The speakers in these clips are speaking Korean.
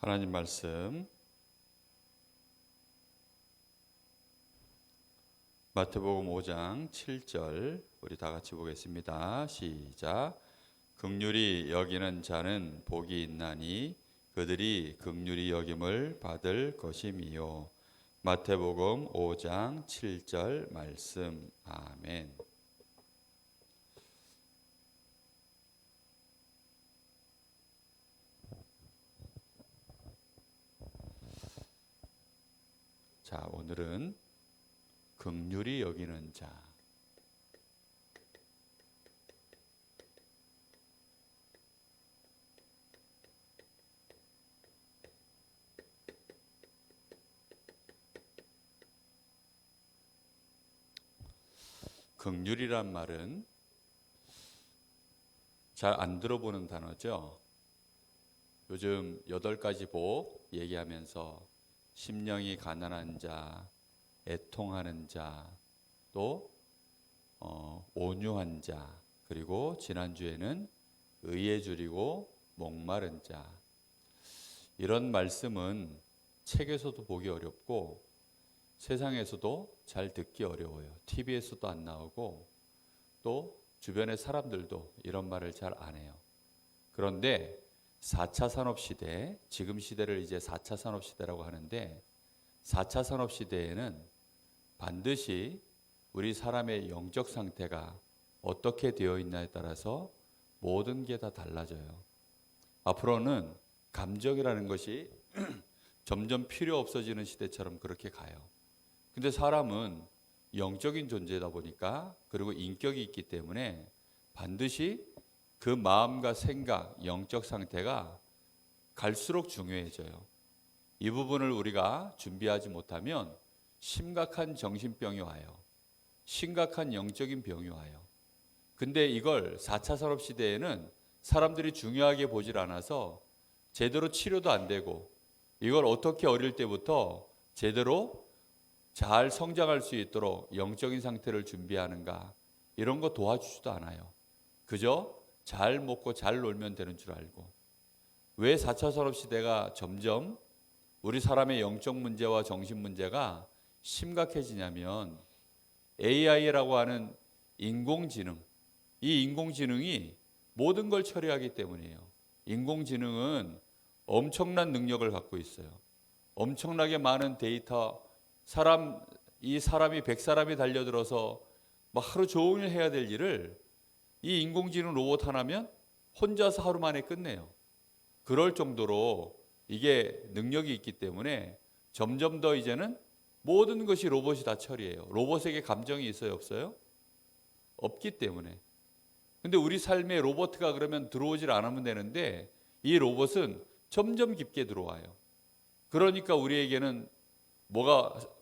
하나님 말씀 마태복음 5장 7절 우리 다 같이 보겠습니다. 시작. 긍휼히 여기는 자는 복이 있나니 그들이 긍휼히 여김을 받을 것임이요. 마태복음 5장 7절 말씀. 아멘. 자, 오늘은 긍휼히 여기는 자. 긍휼이란 말은 잘 안 들어보는 단어죠. 요즘 8가지 복 얘기하면서 심령이 가난한 자, 애통하는 자, 또 온유한 자, 그리고 지난주에는 의에 줄이고 목마른 자. 이런 말씀은 책에서도 보기 어렵고 세상에서도 잘 듣기 어려워요. TV에서도 안 나오고 또 주변의 사람들도 이런 말을 잘 안 해요. 그런데 4차 산업시대, 지금 시대를 이제 4차 산업시대라고 하는데 4차 산업시대에는 반드시 우리 사람의 영적 상태가 어떻게 되어 있냐에 따라서 모든 게 다 달라져요. 앞으로는 감정이라는 것이 점점 필요 없어지는 시대처럼 그렇게 가요. 근데 사람은 영적인 존재다 보니까 그리고 인격이 있기 때문에 반드시 그 마음과 생각, 영적 상태가 갈수록 중요해져요. 이 부분을 우리가 준비하지 못하면 심각한 정신병이 와요. 심각한 영적인 병이 와요. 근데 이걸 4차 산업시대에는 사람들이 중요하게 보질 않아서 제대로 치료도 안 되고 이걸 어떻게 어릴 때부터 제대로 잘 성장할 수 있도록 영적인 상태를 준비하는가 이런 거 도와주지도 않아요. 그저 잘 먹고 잘 놀면 되는 줄 알고. 왜 4차 산업시대가 점점 우리 사람의 영적 문제와 정신 문제가 심각해지냐면 AI라고 하는 인공지능, 이 인공지능이 모든 걸 처리하기 때문이에요. 인공지능은 엄청난 능력을 갖고 있어요. 엄청나게 많은 데이터, 이 사람이 100사람이 달려들어서 막 하루 종일 해야 될 일을 이 인공지능 로봇 하나면 혼자서 하루 만에 끝내요. 그럴 정도로 이게 능력이 있기 때문에 점점 더 이제는 모든 것이 로봇이 다 처리해요. 로봇에게 감정이 있어요, 없어요? 없기 때문에. 근데 우리 삶에 로봇가 그러면 들어오질 않으면 되는데 이 로봇은 점점 깊게 들어와요. 그러니까 우리에게는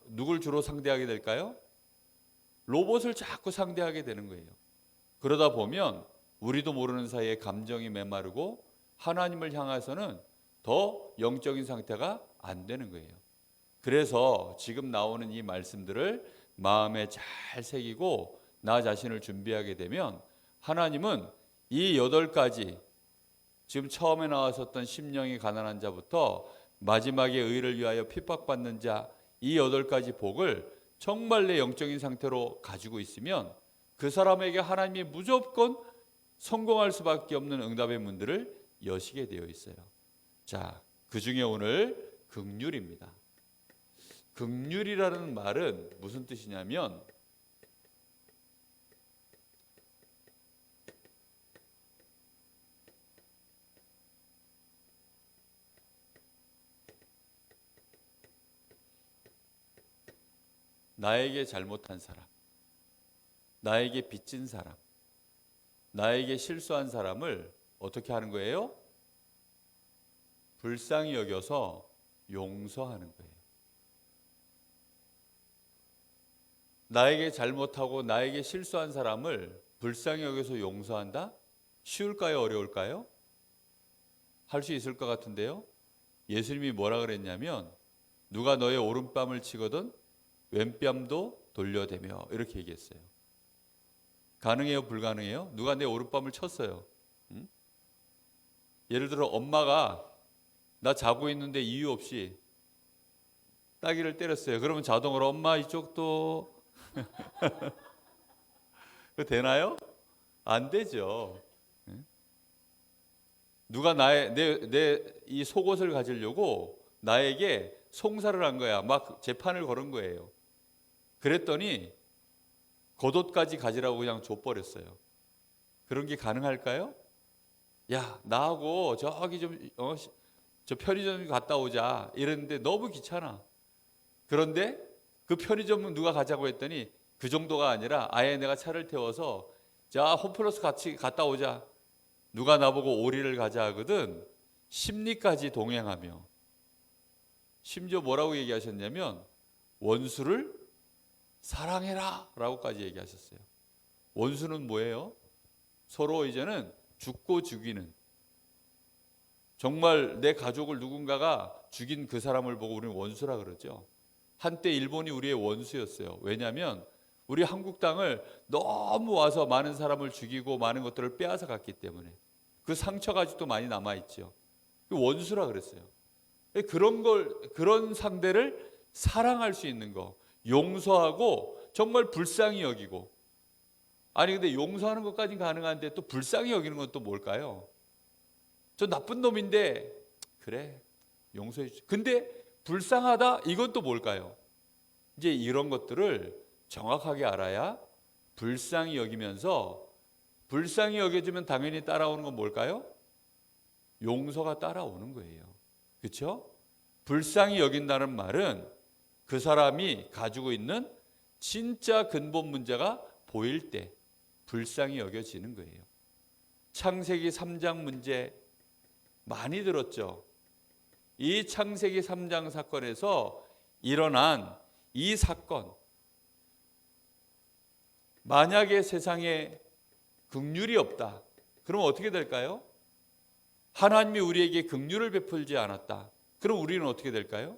누굴 주로 상대하게 될까요? 로봇을 자꾸 상대하게 되는 거예요. 그러다 보면 우리도 모르는 사이에 감정이 메마르고 하나님을 향해서는 더 영적인 상태가 안 되는 거예요. 그래서 지금 나오는 이 말씀들을 마음에 잘 새기고 나 자신을 준비하게 되면 하나님은 이 8가지 지금 처음에 나왔었던 심령이 가난한 자부터 마지막에 의를 위하여 핍박받는 자 이 8가지 복을 정말 내 영적인 상태로 가지고 있으면 그 사람에게 하나님이 무조건 성공할 수밖에 없는 응답의 문들을 여시게 되어 있어요. 자, 그 중에 오늘 긍휼입니다. 긍휼이라는 말은 무슨 뜻이냐면 나에게 잘못한 사람, 나에게 빚진 사람, 나에게 실수한 사람을 어떻게 하는 거예요? 불쌍히 여겨서 용서하는 거예요. 나에게 잘못하고 나에게 실수한 사람을 불쌍히 여겨서 용서한다? 쉬울까요? 어려울까요? 할 수 있을 것 같은데요. 예수님이 뭐라 그랬냐면 누가 너의 오른뺨을 치거든 왼뺨도 돌려대며 이렇게 얘기했어요. 가능해요? 불가능해요? 누가 내 오른뺨을 쳤어요. 예를 들어 엄마가 나 자고 있는데 이유 없이 따귀를 때렸어요. 그러면 자동으로 엄마 이쪽도 그 되나요? 안 되죠. 누가 내 이 속옷을 가지려고 나에게 송사를 한 거야. 막 재판을 걸은 거예요. 그랬더니 겉옷까지 가지라고 그냥 줘버렸어요. 그런 게 가능할까요? 야, 나하고 저기 저 편의점 갔다 오자 이랬는데 너무 귀찮아. 그런데 그 편의점은 누가 가자고 했더니 그 정도가 아니라 아예 내가 차를 태워서 자, 홈플러스 같이 갔다 오자. 누가 나보고 오리를 가자 하거든. 심리까지 동행하며, 심지어 뭐라고 얘기하셨냐면 원수를 사랑해라 라고까지 얘기하셨어요. 원수는 뭐예요? 서로 이제는 죽고 죽이는, 정말 내 가족을 누군가가 죽인 그 사람을 보고 우리는 원수라 그러죠. 한때 일본이 우리의 원수였어요. 왜냐하면 우리 한국 땅을 너무 와서 많은 사람을 죽이고 많은 것들을 빼앗아 갔기 때문에 그 상처가 아직도 많이 남아있죠. 원수라 그랬어요. 그런 상대를 사랑할 수 있는 거, 용서하고 정말 불쌍히 여기고. 아니 근데 용서하는 것까지는 가능한데 또 불쌍히 여기는 건 또 뭘까요? 저 나쁜 놈인데 그래 용서해 주지. 근데 불쌍하다 이건 또 뭘까요? 이제 이런 것들을 정확하게 알아야 불쌍히 여기면서, 불쌍히 여겨주면 당연히 따라오는 건 뭘까요? 용서가 따라오는 거예요. 그렇죠? 불쌍히 여긴다는 말은 그 사람이 가지고 있는 진짜 근본 문제가 보일 때 불쌍히 여겨지는 거예요. 창세기 3장 문제 많이 들었죠. 이 창세기 3장 사건에서 일어난 이 사건, 만약에 세상에 긍휼이 없다, 그럼 어떻게 될까요? 하나님이 우리에게 긍휼을 베풀지 않았다. 그럼 우리는 어떻게 될까요?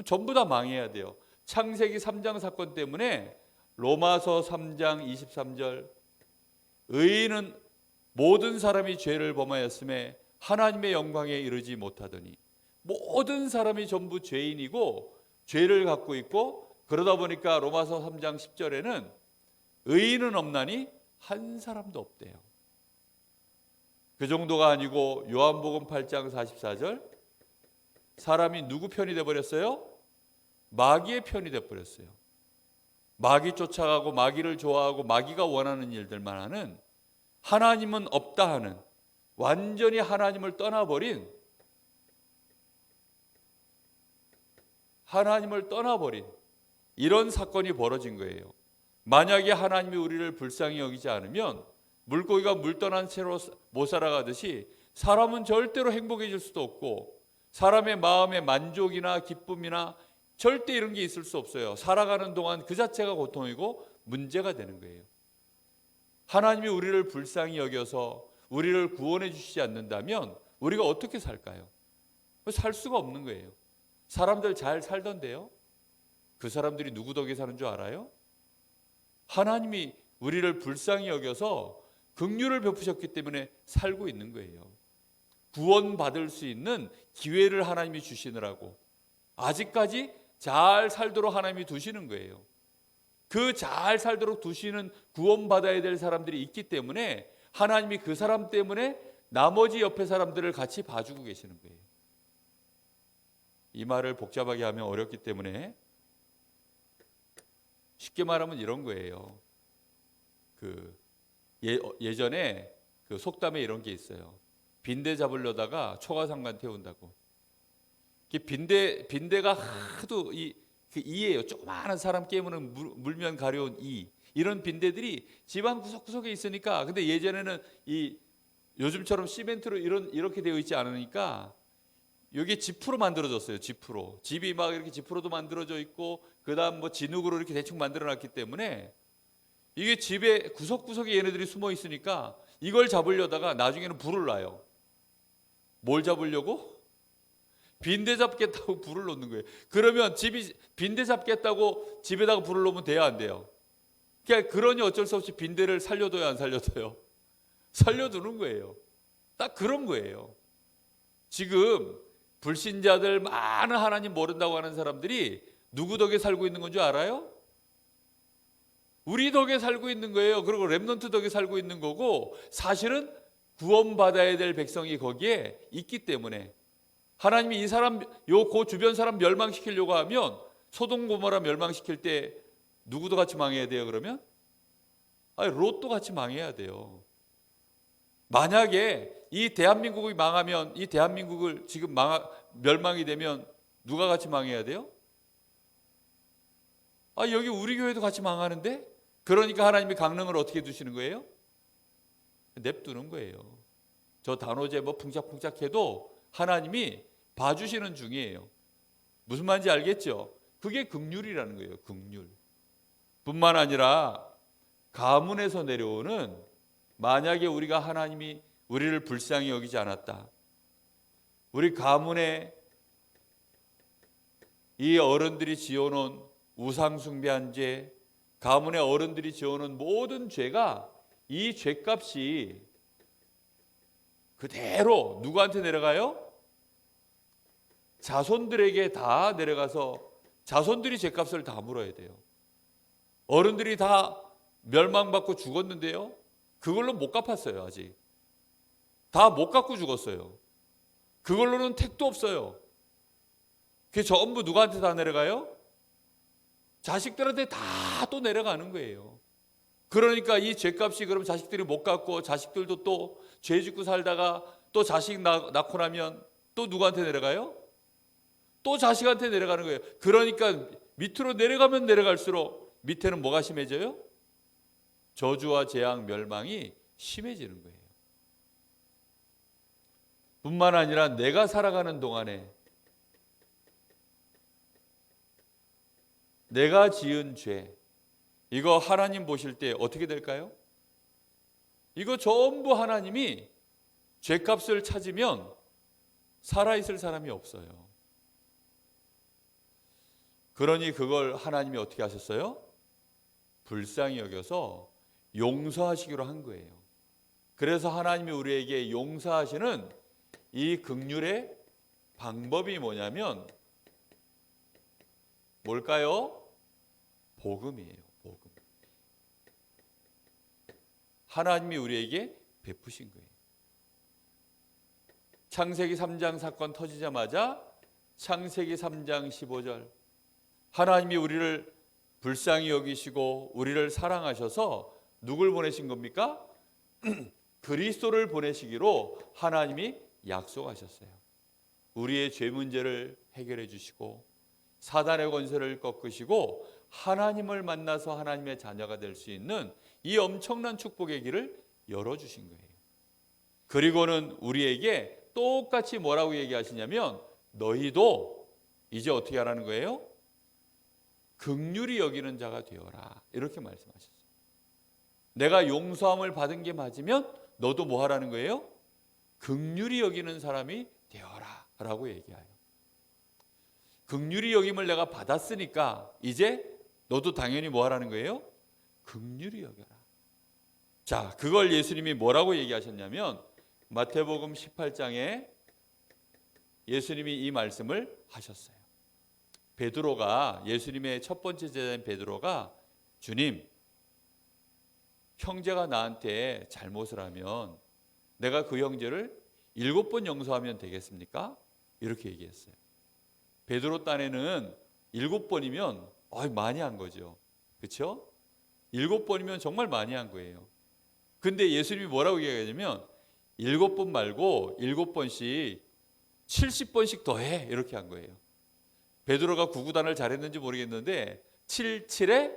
전부 다 망해야 돼요. 창세기 3장 사건 때문에 로마서 3장 23절 의인은 모든 사람이 죄를 범하였음에 하나님의 영광에 이르지 못하더니, 모든 사람이 전부 죄인이고 죄를 갖고 있고, 그러다 보니까 로마서 3장 10절에는 의인은 없나니 한 사람도 없대요. 그 정도가 아니고 요한복음 8장 44절 사람이 누구 편이 돼버렸어요? 마귀의 편이 돼버렸어요. 마귀 쫓아가고 마귀를 좋아하고 마귀가 원하는 일들만 하는, 하나님은 없다 하는, 완전히 하나님을 떠나버린 이런 사건이 벌어진 거예요. 만약에 하나님이 우리를 불쌍히 여기지 않으면 물고기가 물 떠난 채로 못 살아가듯이 사람은 절대로 행복해질 수도 없고, 사람의 마음의 만족이나 기쁨이나 절대 이런 게 있을 수 없어요. 살아가는 동안 그 자체가 고통이고 문제가 되는 거예요. 하나님이 우리를 불쌍히 여겨서 우리를 구원해 주시지 않는다면 우리가 어떻게 살까요? 살 수가 없는 거예요. 사람들 잘 살던데요. 그 사람들이 누구 덕에 사는 줄 알아요? 하나님이 우리를 불쌍히 여겨서 긍휼을 베푸셨기 때문에 살고 있는 거예요. 구원받을 수 있는 기회를 하나님이 주시느라고 아직까지 잘 살도록 하나님이 두시는 거예요. 그 잘 살도록 두시는, 구원받아야 될 사람들이 있기 때문에 하나님이 그 사람 때문에 나머지 옆에 사람들을 같이 봐주고 계시는 거예요. 이 말을 복잡하게 하면 어렵기 때문에 쉽게 말하면 이런 거예요. 예전에 그 속담에 이런 게 있어요. 빈대 잡으려다가 초가상관 태운다고. 빈대가 하도 그 이예요. 조그마한 사람 깨무는 물면 가려운 이. 이런 빈대들이 집안 구석구석에 있으니까, 근데 예전에는 요즘처럼 시멘트로 이렇게 되어 있지 않으니까 여기 지프로 만들어졌어요. 지프로. 집이 막 이렇게 지프로도 만들어져 있고, 그다음 뭐 진흙으로 이렇게 대충 만들어놨기 때문에 이게 집에 구석구석에 얘네들이 숨어 있으니까 이걸 잡으려다가 나중에는 불을 놔요. 뭘 잡으려고? 빈대 잡겠다고 불을 놓는 거예요. 그러면 빈대 잡겠다고 집에다가 불을 놓으면 돼야 안 돼요? 그러니 어쩔 수 없이 빈대를 살려둬야 안 살려둬요? 살려두는 거예요. 딱 그런 거예요. 지금 불신자들 많은 하나님 모른다고 하는 사람들이 누구 덕에 살고 있는 건 줄 알아요? 우리 덕에 살고 있는 거예요. 그리고 렘넌트 덕에 살고 있는 거고, 사실은 구원받아야 될 백성이 거기에 있기 때문에 하나님이 이 사람, 그 주변 사람 멸망시키려고 하면 소돔 고모라 멸망시킬 때 누구도 같이 망해야 돼요, 그러면? 아니, 롯도 같이 망해야 돼요. 만약에 이 대한민국이 망하면, 이 대한민국을 지금 멸망이 되면 누가 같이 망해야 돼요? 아, 여기 우리 교회도 같이 망하는데? 그러니까 하나님이 강릉을 어떻게 두시는 거예요? 냅두는 거예요. 저 단오제 뭐 풍작풍작해도 하나님이 봐주시는 중이에요. 무슨 말인지 알겠죠? 그게 긍휼이라는 거예요. 긍휼. 뿐만 아니라 가문에서 내려오는, 만약에 우리가 하나님이 우리를 불쌍히 여기지 않았다, 우리 가문에 이 어른들이 지어놓은 우상숭배한 죄, 가문의 어른들이 지어놓은 모든 죄가, 이 죄값이 그대로 누구한테 내려가요? 자손들에게 다 내려가서 자손들이 죄값을 다 물어야 돼요. 어른들이 다 멸망받고 죽었는데요, 그걸로 못 갚았어요. 아직 다 못 갚고 죽었어요. 그걸로는 택도 없어요. 그게 전부 누구한테 다 내려가요? 자식들한테 다 또 내려가는 거예요. 그러니까 이 죄값이, 그럼 자식들이 못 갚고 자식들도 또 죄 짓고 살다가 또 자식 낳고 나면 또 누구한테 내려가요? 또 자식한테 내려가는 거예요. 그러니까 밑으로 내려가면 내려갈수록 밑에는 뭐가 심해져요? 저주와 재앙, 멸망이 심해지는 거예요. 뿐만 아니라 내가 살아가는 동안에 내가 지은 죄, 이거 하나님 보실 때 어떻게 될까요? 이거 전부 하나님이 죄값을 찾으면 살아있을 사람이 없어요. 그러니 그걸 하나님이 어떻게 하셨어요? 불쌍히 여겨서 용서하시기로 한 거예요. 그래서 하나님이 우리에게 용서하시는 이 긍휼의 방법이 뭐냐면 뭘까요? 복음이에요. 복음. 하나님이 우리에게 베푸신 거예요. 창세기 3장 사건 터지자마자 창세기 3장 15절, 하나님이 우리를 불쌍히 여기시고 우리를 사랑하셔서 누굴 보내신 겁니까? 그리스도를 보내시기로 하나님이 약속하셨어요. 우리의 죄 문제를 해결해 주시고 사단의 권세를 꺾으시고 하나님을 만나서 하나님의 자녀가 될 수 있는 이 엄청난 축복의 길을 열어주신 거예요. 그리고는 우리에게 똑같이 뭐라고 얘기하시냐면, 너희도 이제 어떻게 하라는 거예요? 긍휼히 여기는 자가 되어라, 이렇게 말씀하셨어요. 내가 용서함을 받은 게 맞으면 너도 뭐 하라는 거예요? 긍휼히 여기는 사람이 되어라 라고 얘기해요. 긍휼히 여김을 내가 받았으니까 이제 너도 당연히 뭐 하라는 거예요? 긍휼히 여겨라. 자, 그걸 예수님이 뭐라고 얘기하셨냐면 마태복음 18장에 예수님이 이 말씀을 하셨어요. 베드로가, 예수님의 첫 번째 제자인 베드로가, 주님, 형제가 나한테 잘못을 하면 내가 그 형제를 7번 용서하면 되겠습니까? 이렇게 얘기했어요. 베드로 딴에는 7번이면 많이 한 거죠. 그렇죠? 7번이면 정말 많이 한 거예요. 근데 예수님이 뭐라고 얘기하냐면 7번 말고 7번씩 70번씩 더해, 이렇게 한 거예요. 베드로가 구구단을 잘했는지 모르겠는데 7, 7에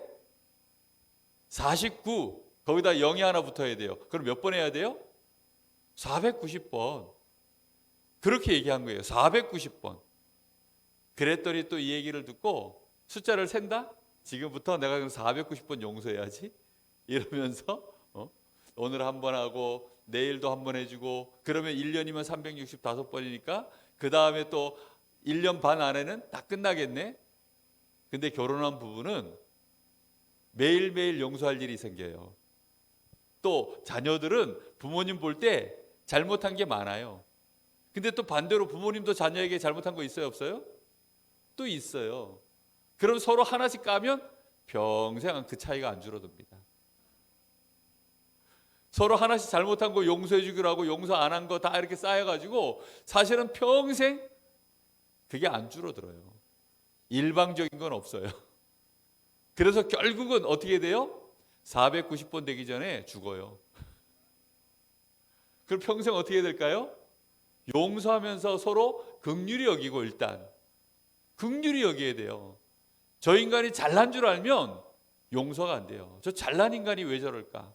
49, 거기다 0이 하나 붙어야 돼요. 그럼 몇 번 해야 돼요? 490번. 그렇게 얘기한 거예요. 490번. 그랬더니 또 이 얘기를 듣고 숫자를 센다? 지금부터 내가 그럼 490번 용서해야지? 이러면서 오늘 한 번 하고 내일도 한 번 해주고, 그러면 1년이면 365번이니까 그 다음에 또 1년 반 안에는 다 끝나겠네. 근데 결혼한 부부는 매일매일 용서할 일이 생겨요. 또 자녀들은 부모님 볼 때 잘못한 게 많아요. 근데 또 반대로 부모님도 자녀에게 잘못한 거 있어요, 없어요? 또 있어요. 그럼 서로 하나씩 까면 평생 그 차이가 안 줄어듭니다. 서로 하나씩 잘못한 거 용서해 주기로 하고 용서 안 한 거 다 이렇게 쌓여가지고 사실은 평생 그게 안 줄어들어요. 일방적인 건 없어요. 그래서 결국은 어떻게 돼요? 490번 되기 전에 죽어요. 그럼 평생 어떻게 될까요? 용서하면서 서로 긍휼히 여기고, 일단 긍휼히 여겨야 돼요. 저 인간이 잘난 줄 알면 용서가 안 돼요. 저 잘난 인간이 왜 저럴까?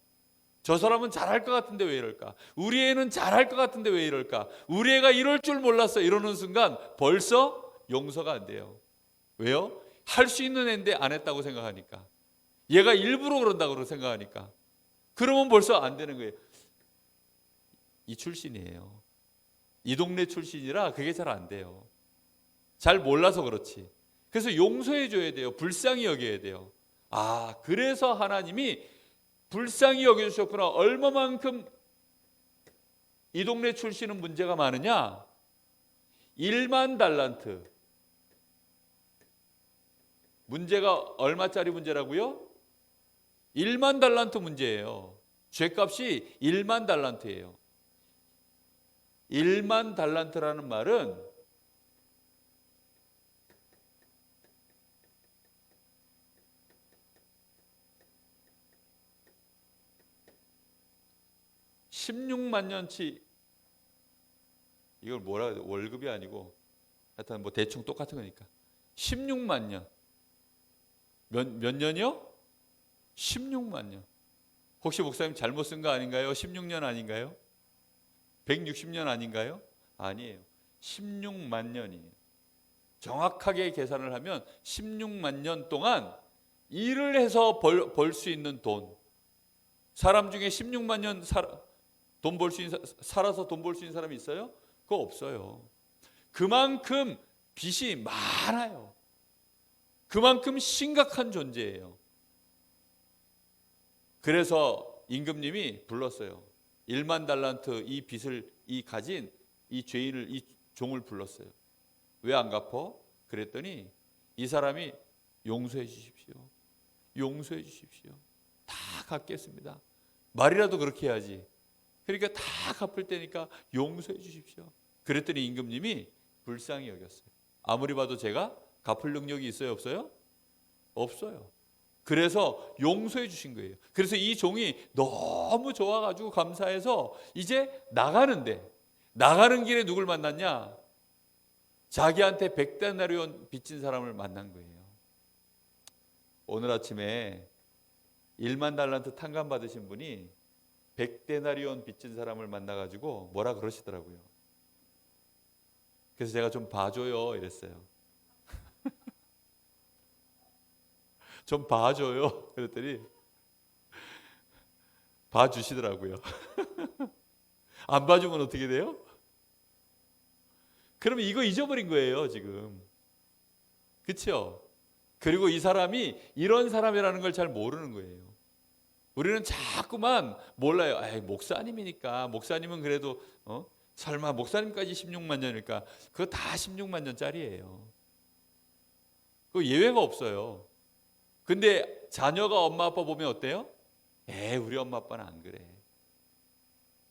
저 사람은 잘할 것 같은데 왜 이럴까? 우리 애는 잘할 것 같은데 왜 이럴까? 우리 애가 이럴 줄 몰랐어. 이러는 순간 벌써 용서가 안 돼요. 왜요? 할 수 있는 애인데 안 했다고 생각하니까. 얘가 일부러 그런다고 생각하니까. 그러면 벌써 안 되는 거예요. 이 출신이에요. 이 동네 출신이라 그게 잘 안 돼요. 잘 몰라서 그렇지. 그래서 용서해 줘야 돼요. 불쌍히 여겨야 돼요. 아, 그래서 하나님이 불쌍히 여겨주셨구나. 얼마만큼 이 동네 출신은 문제가 많으냐? 1만 달란트. 문제가 얼마짜리 문제라고요? 1만 달란트 문제예요. 죄값이 1만 달란트예요. 1만 달란트라는 말은 16만 년치, 이걸 뭐라 해야 돼? 월급이 아니고 하여튼 뭐 대충 똑같은 거니까 16만 년. 몇 년이요? 16만 년. 혹시 목사님 잘못 쓴 거 아닌가요? 16년 아닌가요? 160년 아닌가요? 아니에요. 16만 년이에요. 정확하게 계산을 하면 16만 년 동안 일을 해서 벌 수 있는 돈. 사람 중에 16만 년 살아서 돈 벌 수 있는 사람이 있어요? 그거 없어요. 그만큼 빚이 많아요. 그만큼 심각한 존재예요. 그래서 임금님이 불렀어요. 1만 달란트 이 빚을 가진 이 죄인을, 이 종을 불렀어요. 왜 안 갚어? 그랬더니 이 사람이 용서해 주십시오. 용서해 주십시오. 다 갚겠습니다. 말이라도 그렇게 해야지. 그러니까 다 갚을 때니까 용서해 주십시오. 그랬더니 임금님이 불쌍히 여겼어요. 아무리 봐도 제가 갚을 능력이 있어요, 없어요? 없어요. 그래서 용서해 주신 거예요. 그래서 이 종이 너무 좋아가지고 감사해서 이제 나가는 길에 누굴 만났냐? 자기한테 100데나리온 빚진 사람을 만난 거예요. 오늘 아침에 1만 달란트 탕감 받으신 분이 100데나리온 빚진 사람을 만나가지고 뭐라 그러시더라고요. 그래서 제가 좀 봐줘요 이랬어요. 좀 봐줘요 그랬더니 봐주시더라고요. 안 봐주면 어떻게 돼요? 그러면 이거 잊어버린 거예요 지금. 그렇죠? 그리고 이 사람이 이런 사람이라는 걸 잘 모르는 거예요. 우리는 자꾸만 몰라요. 에이, 목사님이니까, 목사님은 그래도 설마 목사님까지 16만 년일까? 그거 다 16만 년짜리예요. 그 예외가 없어요. 근데 자녀가 엄마 아빠 보면 어때요? 우리 엄마 아빠는 안 그래.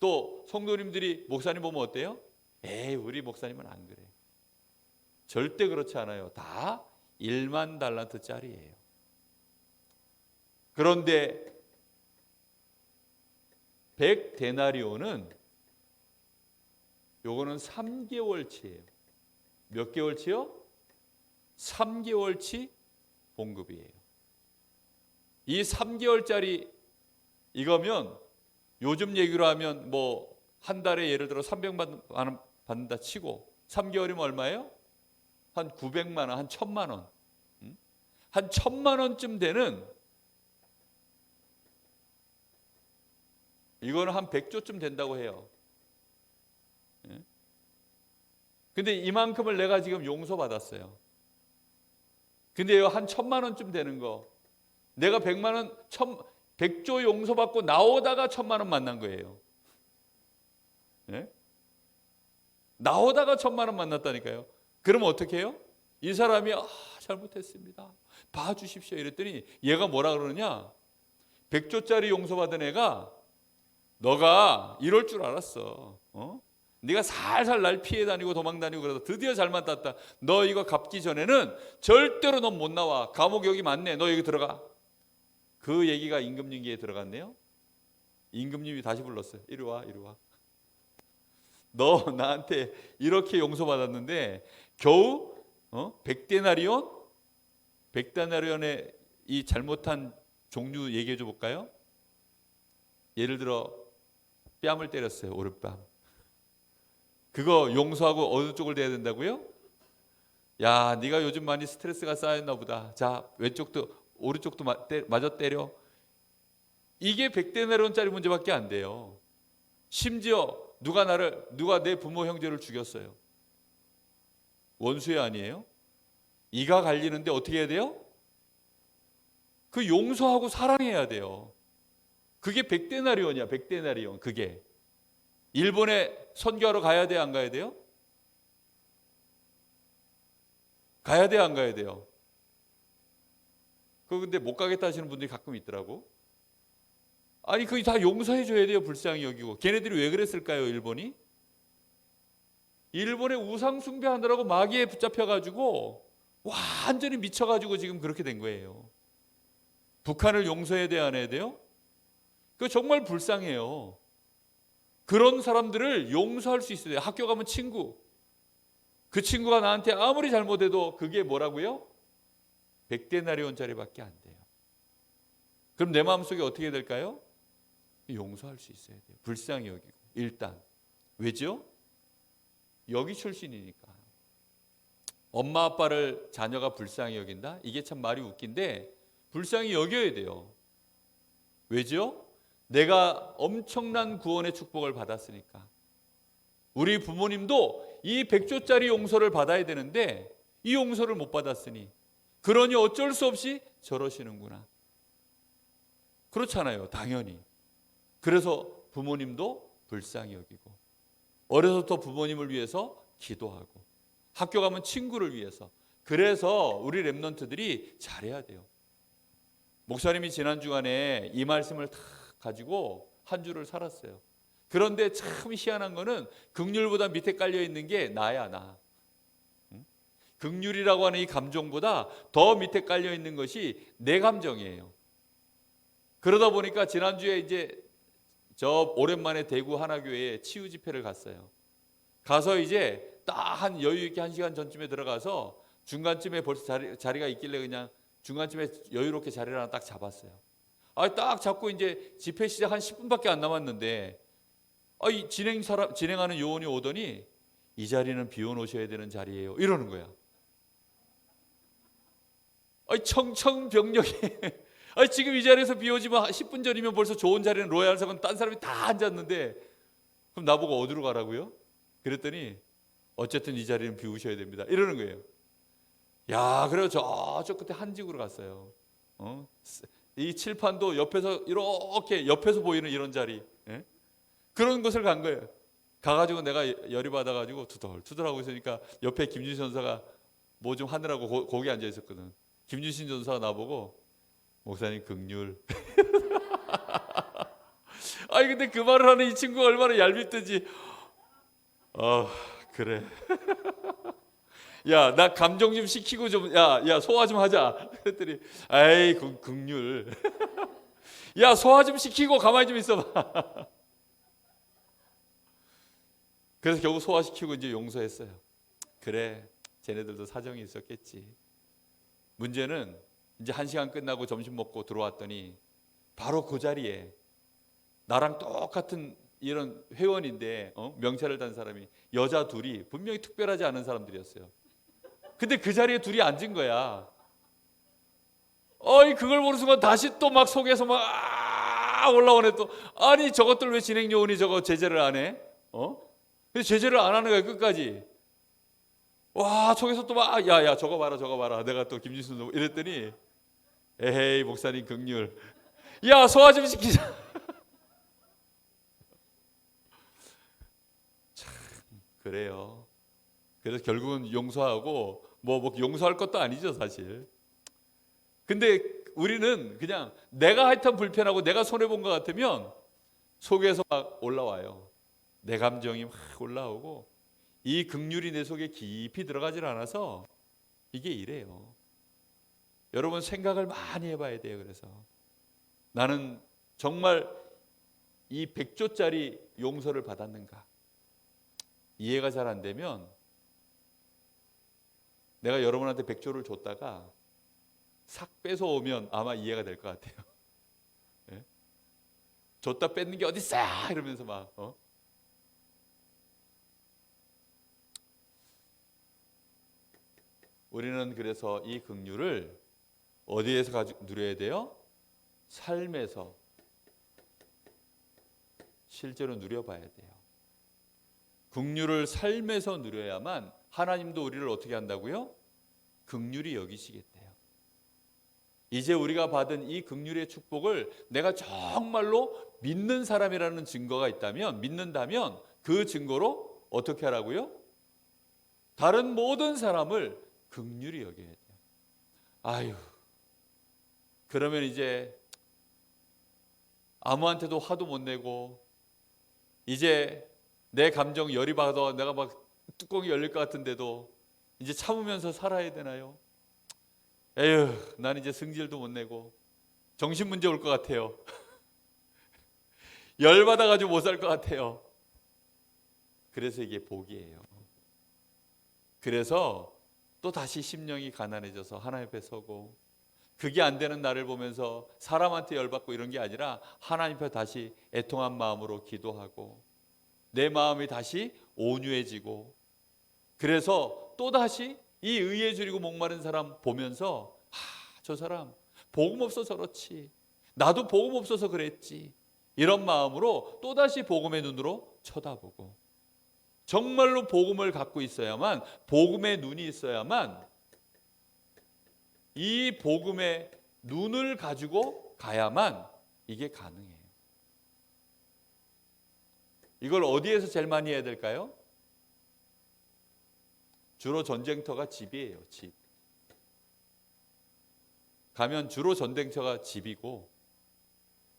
또 성도님들이 목사님 보면 어때요? 우리 목사님은 안 그래. 절대 그렇지 않아요. 다 1만 달란트짜리예요. 그런데 100데나리온은 요거는 3개월치예요. 몇 개월치요? 3개월치 봉급이에요. 이 3개월짜리 이거면 요즘 얘기로 하면 뭐 한 달에 예를 들어 300만 원 받는다 치고 3개월이면 얼마예요? 한 900만 원, 한 1000만 원. 한 1000만 원쯤 되는, 이거는 한 100조쯤 된다고 해요. 근데 이만큼을 내가 지금 용서받았어요. 근데 한 1000만 원쯤 되는 거, 내가 100만 원, 100조 용서받고 나오다가 1000만 원 만난 거예요. 네? 나오다가 1,000만 원 만났다니까요. 그러면 어떻게 해요? 이 사람이 잘못했습니다, 봐주십시오 이랬더니 얘가 뭐라 그러느냐, 100조짜리 용서받은 애가 너가 이럴 줄 알았어. 네가 살살 날 피해 다니고 도망 다니고 그러다 드디어 잘만 땄다. 너 이거 갚기 전에는 절대로 넌 못 나와. 감옥 여기 많네. 너 여기 들어가. 그 얘기가 임금님기에 들어갔네요. 임금님이 다시 불렀어요. 이리 와, 이리 와. 너 나한테 이렇게 용서받았는데 겨우 100데나리온? 100데나리온의 이 잘못한 종류 얘기해 줘 볼까요? 예를 들어 뺨을 때렸어요. 오른뺨. 그거 용서하고 어느 쪽을 대야 된다고요? 야, 네가 요즘 많이 스트레스가 쌓였나 보다. 자, 왼쪽도 오른쪽도 마저 때려. 이게 100데나리온짜리 문제밖에 안 돼요. 심지어 누가 내 부모 형제를 죽였어요. 원수의 아니에요? 이가 갈리는데 어떻게 해야 돼요? 그 용서하고 사랑해야 돼요. 그게 100데나리온이야. 100데나리온. 그게 일본에 선교하러 가야 돼요, 안 가야 돼요? 가야 돼요, 안 가야 돼요? 근데 못 가겠다 하시는 분들이 가끔 있더라고. 아니 그게 다 용서해 줘야 돼요. 불쌍히 여기고. 걔네들이 왜 그랬을까요? 일본이 일본의 우상 숭배하느라고 마귀에 붙잡혀가지고 완전히 미쳐가지고 지금 그렇게 된 거예요. 북한을 용서해야 돼요, 안 해야 돼요? 그거 정말 불쌍해요. 그런 사람들을 용서할 수 있어요. 학교 가면 친구, 그 친구가 나한테 아무리 잘못해도 그게 뭐라고요? 100데나리온짜리밖에 안 돼요. 그럼 내 마음속에 어떻게 될까요? 용서할 수 있어야 돼요. 불쌍히 여기고. 일단 왜죠? 여기 출신이니까. 엄마 아빠를 자녀가 불쌍히 여긴다? 이게 참 말이 웃긴데 불쌍히 여겨야 돼요. 왜죠? 내가 엄청난 구원의 축복을 받았으니까. 우리 부모님도 이 100조짜리 용서를 받아야 되는데 이 용서를 못 받았으니 그러니 어쩔 수 없이 저러시는구나. 그렇잖아요, 당연히. 그래서 부모님도 불쌍히 여기고 어려서부터 부모님을 위해서 기도하고 학교 가면 친구를 위해서. 그래서 우리 랩런트들이 잘해야 돼요. 목사님이 지난 주간에 이 말씀을 다 가지고 한 주를 살았어요. 그런데 참 희한한 거는 긍휼보다 밑에 깔려 있는 게 나야, 나. 긍휼이라고 하는 이 감정보다 더 밑에 깔려 있는 것이 내 감정이에요. 그러다 보니까 지난주에 이제 저 오랜만에 대구 하나교회에 치유 집회를 갔어요. 가서 이제 딱 한 여유 있게 1시간 전쯤에 들어가서 중간쯤에 벌써 자리가 있길래 그냥 중간쯤에 여유롭게 자리를 하나 딱 잡았어요. 딱 잡고 이제 집회 시작 한 10분밖에 안 남았는데 이 진행하는 요원이 오더니 이 자리는 비워놓으셔야 되는 자리예요. 이러는 거야. 청청병력이 지금 이 자리에서 비워지면 10분 전이면 벌써 좋은 자리는 로얄석은 딴 사람이 다 앉았는데 그럼 나보고 어디로 가라고요? 그랬더니 어쨌든 이 자리는 비우셔야 됩니다. 이러는 거예요. 야, 그래서 저쪽 끝에 한직으로 갔어요. 이 칠판도 옆에서 이렇게 옆에서 보이는 이런 자리, 그런 곳을 간 거예요. 가가지고 내가 열이 받아가지고 투덜투덜하고 있으니까 옆에 김준신 전사가 뭐 좀 하느라고 거기 앉아 있었거든. 김준신 전사가 나보고 목사님 긍휼. 근데 그 말을 하는 이 친구가 얼마나 얄밉든지. 그래. 야, 나 감정 좀 식히고 좀, 야, 소화 좀 하자. 그랬더니, 긍휼. 야, 소화 좀 시키고 가만히 좀 있어봐. 그래서 결국 소화시키고 이제 용서했어요. 그래, 쟤네들도 사정이 있었겠지. 문제는 이제 1시간 끝나고 점심 먹고 들어왔더니 바로 그 자리에 나랑 똑같은 이런 회원인데 명찰을 단 사람이 여자 둘이 분명히 특별하지 않은 사람들이었어요. 근데 그 자리에 둘이 앉은 거야. 그걸 보는 순간 다시 또 막 속에서 막 올라오네 또. 아니 저것들 왜 진행 요원이 저거 제재를 안 해? 근데 제재를 안 하는 거야 끝까지. 와, 속에서 또 막 야 저거 봐라. 내가 또 김진수 이랬더니 에헤이 목사님 긍휼. 야, 소화 좀 시키자. 참 그래요. 그래서 결국은 용서하고 뭐 용서할 것도 아니죠, 사실. 근데 우리는 그냥 내가 하여튼 불편하고 내가 손해본 것 같으면 속에서 막 올라와요. 내 감정이 막 올라오고 이 긍휼이 내 속에 깊이 들어가질 않아서 이게 이래요. 여러분 생각을 많이 해봐야 돼요. 그래서 나는 정말 이 100조짜리 용서를 받았는가? 이해가 잘 안 되면 내가 여러분한테 100조를 줬다가 싹 뺏어오면 아마 이해가 될 것 같아요. 네? 줬다 뺏는 게 어딨어? 이러면서 막 우리는 그래서 이 긍휼을 어디에서 누려야 돼요? 삶에서 실제로 누려봐야 돼요. 긍휼을 삶에서 누려야만 하나님도 우리를 어떻게 한다고요? 긍휼히 여기시겠대요. 이제 우리가 받은 이 긍휼의 축복을 내가 정말로 믿는 사람이라는 증거가 있다면, 믿는다면 그 증거로 어떻게 하라고요? 다른 모든 사람을 긍휼히 여겨야 돼요. 아유, 그러면 이제 아무한테도 화도 못 내고 이제 내 감정 열이 받아 내가 막 뚜껑이 열릴 것 같은데도 이제 참으면서 살아야 되나요? 에휴, 난 이제 승질도 못 내고 정신 문제 올 것 같아요. 열 받아가지고 못 살 것 같아요. 그래서 이게 복이에요. 그래서 또 다시 심령이 가난해져서 하나님 앞에 서고 그게 안 되는 나를 보면서 사람한테 열받고 이런 게 아니라 하나님 앞에 다시 애통한 마음으로 기도하고 내 마음이 다시 온유해지고 그래서 또다시 이 의에 줄이고 목마른 사람 보면서 저 사람 복음 없어서 저렇지 나도 복음 없어서 그랬지 이런 마음으로 또다시 복음의 눈으로 쳐다보고 정말로 복음을 갖고 있어야만 복음의 눈이 있어야만 이 복음의 눈을 가지고 가야만 이게 가능해요. 이걸 어디에서 제일 많이 해야 될까요? 주로 전쟁터가 집이에요. 집. 가면 주로 전쟁터가 집이고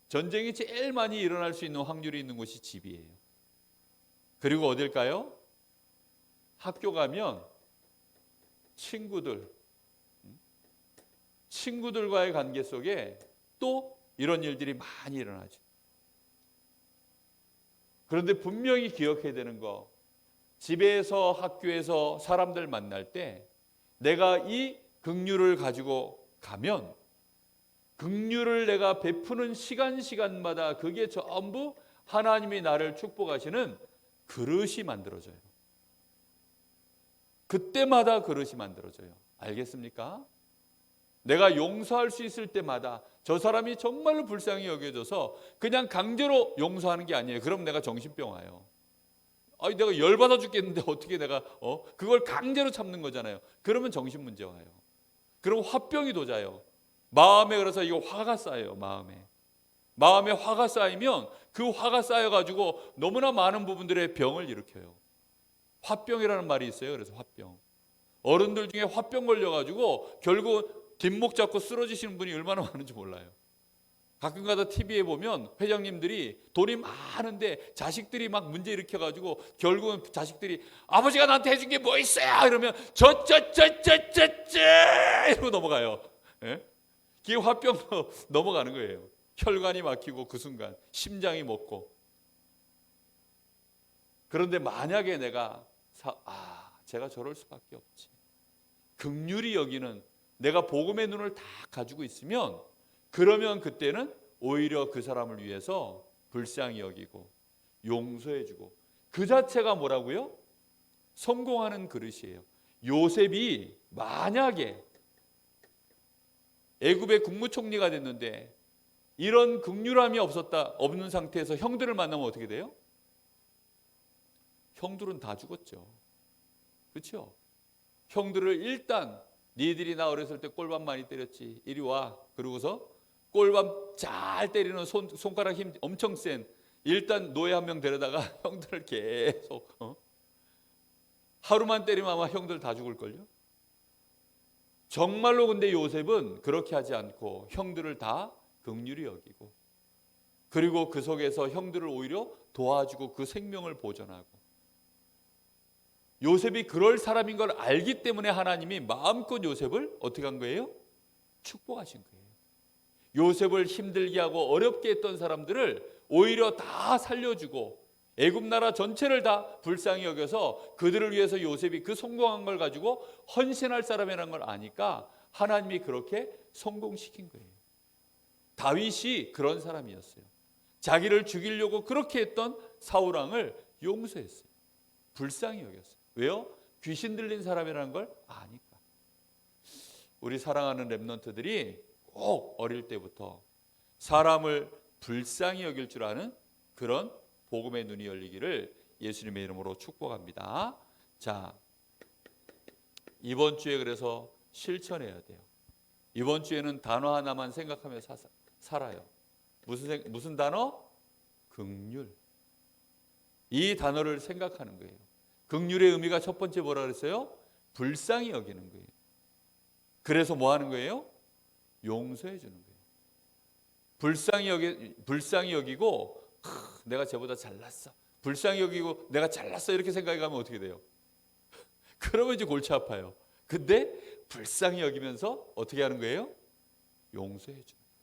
전쟁이 제일 많이 일어날 수 있는 확률이 있는 곳이 집이에요. 그리고 어딜까요? 학교 가면 친구들과의 관계 속에 또 이런 일들이 많이 일어나죠. 그런데 분명히 기억해야 되는 거, 집에서 학교에서 사람들 만날 때 내가 이 긍휼을 가지고 가면 긍휼을 내가 베푸는 시간마다 그게 전부 하나님이 나를 축복하시는 그릇이 만들어져요. 그때마다 그릇이 만들어져요. 알겠습니까? 내가 용서할 수 있을 때마다 저 사람이 정말로 불쌍히 여겨져서 그냥 강제로 용서하는 게 아니에요. 그럼 내가 정신병 와요. 아니 내가 열받아 죽겠는데 어떻게 내가 그걸 강제로 참는 거잖아요. 그러면 정신 문제 와요. 그럼 화병이 도자요. 마음에 그래서 이거 화가 쌓여요. 마음에 화가 쌓이면 그 화가 쌓여가지고 너무나 많은 부분들의 병을 일으켜요. 화병이라는 말이 있어요. 그래서 화병. 어른들 중에 화병 걸려가지고 결국 뒷목 잡고 쓰러지시는 분이 얼마나 많은지 몰라요. 가끔가다 TV에 보면 회장님들이 돈이 많은데 자식들이 막 문제 일으켜가지고 결국은 자식들이 아버지가 나한테 해준 게 뭐 있어요? 이러면 이러고 넘어가요. 예? 그게 화병으로 넘어가는 거예요. 혈관이 막히고 그 순간 심장이 멎고. 그런데 만약에 내가 제가 저럴 수밖에 없지. 긍휼히 여기는 내가 복음의 눈을 다 가지고 있으면 그러면 그때는 오히려 그 사람을 위해서 불쌍히 여기고 용서해주고 그 자체가 뭐라고요? 성공하는 그릇이에요. 요셉이 만약에 애굽의 국무총리가 됐는데 이런 긍휼함이 없는 상태에서 형들을 만나면 어떻게 돼요? 형들은 다 죽었죠. 그렇죠? 형들을 일단 니들이 나 어렸을 때 꼴밤 많이 때렸지. 이리 와. 그러고서 꼴밤 잘 때리는 손가락 힘 엄청 센 일단 노예 한 명 데려다가 형들을 계속 하루만 때리면 아마 형들 다 죽을걸요. 정말로 근데 요셉은 그렇게 하지 않고 형들을 다 긍휼히 여기고, 그리고 그 속에서 형들을 오히려 도와주고 그 생명을 보존하고, 요셉이 그럴 사람인 걸 알기 때문에 하나님이 마음껏 요셉을 어떻게 한 거예요? 축복하신 거예요. 요셉을 힘들게 하고 어렵게 했던 사람들을 오히려 다 살려주고 애굽 나라 전체를 다 불쌍히 여겨서 그들을 위해서 요셉이 그 성공한 걸 가지고 헌신할 사람이라는 걸 아니까 하나님이 그렇게 성공시킨 거예요. 다윗이 그런 사람이었어요. 자기를 죽이려고 그렇게 했던 사울 왕을 용서했어요. 불쌍히 여겼어요. 왜요? 귀신 들린 사람이라는 걸 아니까. 우리 사랑하는 렘넌트들이 꼭 어릴 때부터 사람을 불쌍히 여길 줄 아는 그런 복음의 눈이 열리기를 예수님의 이름으로 축복합니다. 자, 이번 주에 그래서 실천해야 돼요. 이번 주에는 단어 하나만 생각하며 살아요. 무슨 단어? 긍휼. 이 단어를 생각하는 거예요. 긍휼의 의미가 첫 번째 뭐라 그랬어요? 불쌍히 여기는 거예요. 그래서 뭐 하는 거예요? 용서해 주는 거예요. 불쌍히 여기고 내가 쟤보다 잘났어. 불쌍히 여기고 내가 잘났어 이렇게 생각해 가면 어떻게 돼요? 그러면 이제 골치 아파요. 근데 불쌍히 여기면서 어떻게 하는 거예요? 용서해 주는 거예요.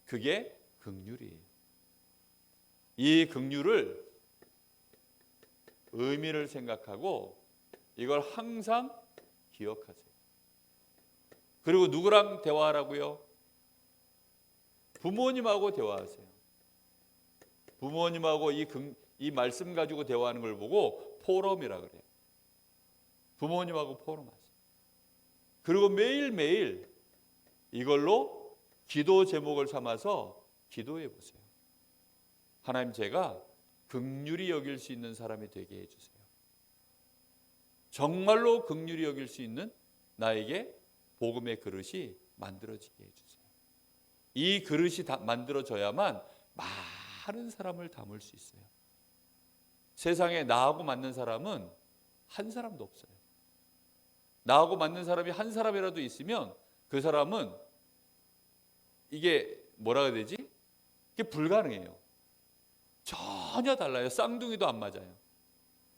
그게 긍휼이에요. 이 긍휼을 의미를 생각하고 이걸 항상 기억하세요. 그리고 누구랑 대화하라고요? 부모님하고 대화하세요. 부모님하고 이 말씀 가지고 대화하는 걸 보고 포럼이라 그래요. 부모님하고 포럼하세요. 그리고 매일매일 이걸로 기도 제목을 삼아서 기도해 보세요. 하나님, 제가 긍휼히 여길 수 있는 사람이 되게 해주세요. 정말로 긍휼히 여길 수 있는 나에게 복음의 그릇이 만들어지게 해주세요. 이 그릇이 만들어져야만 많은 사람을 담을 수 있어요. 세상에 나하고 맞는 사람은 한 사람도 없어요. 나하고 맞는 사람이 한 사람이라도 있으면 그 사람은 이게 뭐라 해야 되지? 이게 불가능해요. 전혀 달라요. 쌍둥이도 안 맞아요.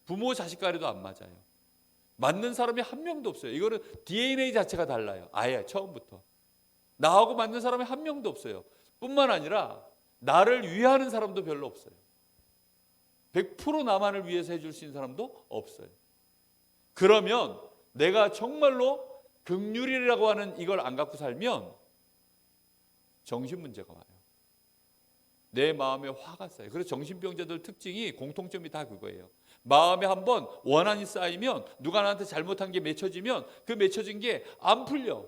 부모 자식간에도 안 맞아요. 맞는 사람이 한 명도 없어요. 이거는 DNA 자체가 달라요. 아예 처음부터. 나하고 맞는 사람이 한 명도 없어요. 뿐만 아니라 나를 위하는 사람도 별로 없어요. 100% 나만을 위해서 해줄 수 있는 사람도 없어요. 그러면 내가 정말로 긍휼이라고 하는 이걸 안 갖고 살면 정신 문제가 와요. 내 마음에 화가 쌓여요. 그래서 정신병자들 특징이 공통점이 다 그거예요. 마음에 한번 원한이 쌓이면 누가 나한테 잘못한 게 맺혀지면 그 맺혀진 게 안 풀려.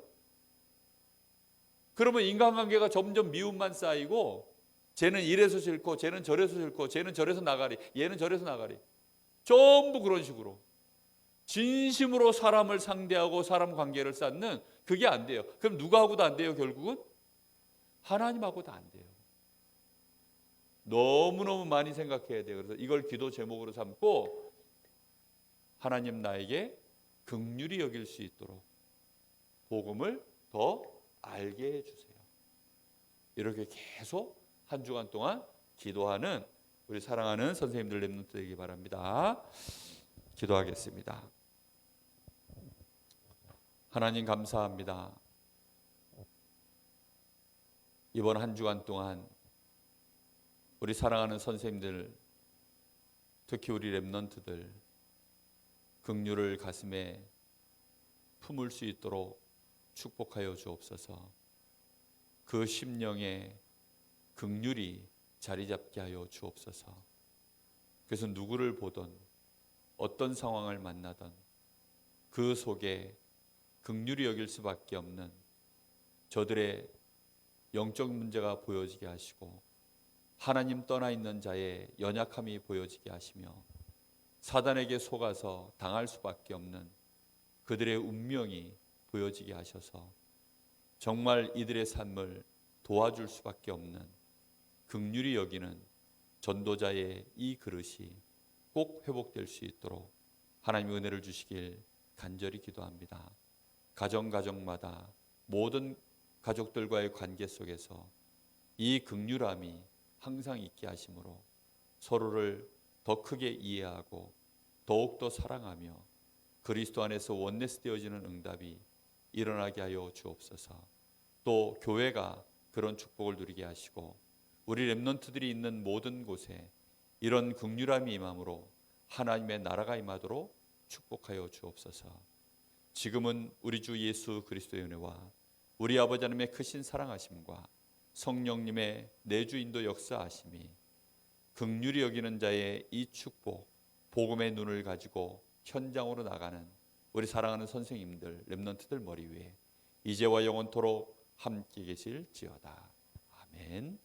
그러면 인간관계가 점점 미움만 쌓이고 쟤는 이래서 싫고 쟤는 저래서 싫고 쟤는 저래서 나가리 얘는 저래서 나가리 전부 그런 식으로 진심으로 사람을 상대하고 사람 관계를 쌓는 그게 안 돼요. 그럼 누구하고도 안 돼요? 결국은 하나님하고도 안 돼요. 너무너무 많이 생각해야 돼요. 그래서 이걸 기도 제목으로 삼고 하나님 나에게 긍휼히 여길 수 있도록 복음을 더 알게 해주세요. 이렇게 계속 한 주간 동안 기도하는 우리 사랑하는 선생님들 렘넌트 되기 바랍니다. 기도하겠습니다. 하나님 감사합니다. 이번 한 주간 동안 우리 사랑하는 선생님들, 특히 우리 렘넌트들 긍휼을 가슴에 품을 수 있도록 축복하여 주옵소서. 그 심령에 긍휼이 자리 잡게 하여 주옵소서. 그래서 누구를 보던 어떤 상황을 만나던 그 속에 긍휼히 여길 수밖에 없는 저들의 영적 문제가 보여지게 하시고 하나님 떠나 있는 자의 연약함이 보여지게 하시며 사단에게 속아서 당할 수밖에 없는 그들의 운명이 보여지게 하셔서 정말 이들의 삶을 도와줄 수밖에 없는 긍휼히 여기는 전도자의 이 그릇이 꼭 회복될 수 있도록 하나님의 은혜를 주시길 간절히 기도합니다. 가정마다 모든 가족들과의 관계 속에서 이 긍휼함이 항상 있게 하심으로 서로를 더 크게 이해하고 더욱더 사랑하며 그리스도 안에서 원네스 되어지는 응답이 일어나게 하여 주옵소서. 또 교회가 그런 축복을 누리게 하시고 우리 렘넌트들이 있는 모든 곳에 이런 긍휼함이 임함으로 하나님의 나라가 임하도록 축복하여 주옵소서. 지금은 우리 주 예수 그리스도의 은혜와 우리 아버지 하나님의 크신 사랑하심과 성령님의 내주 인도 역사하심이 긍휼히 여기는 자의 이 축복, 복음의 눈을 가지고 현장으로 나가는 우리 사랑하는 선생님들, 렘넌트들 머리 위에 이제와 영원토록 함께 계실지어다. 아멘.